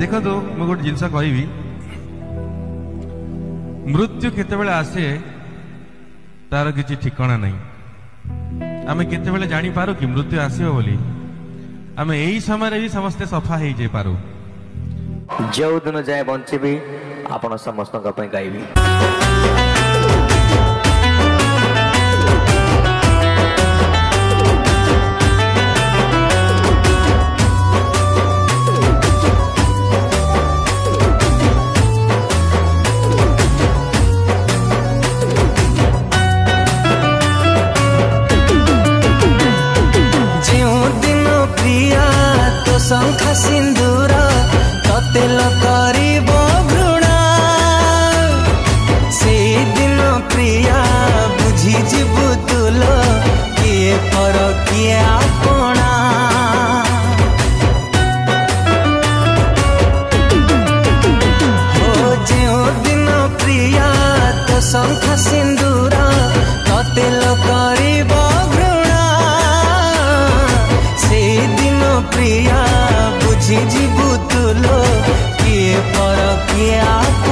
देखो तो मैं गोटे जिनस कहि मृत्यु केतेबेले आसे तार किसी ठिकाना नहीं। आमे केतेबेले जानी पारू कि मृत्यु आसीबो बोली। आमे एही समय रे भी समस्ते सफा हे जे पारू। जो दिन जाए बंचीबी आपण समस्त गाइबी। शंखा सिंदूर कतेल करिब घृणा से दिन प्रिया बुझी जीवु तुल किए पर किए आपना। हो जो दिन प्रिया तो शंखा सिंदूर कतेल करिब घृणा से दिन प्रिया बुझी जीवु तुलो किए पर किए आप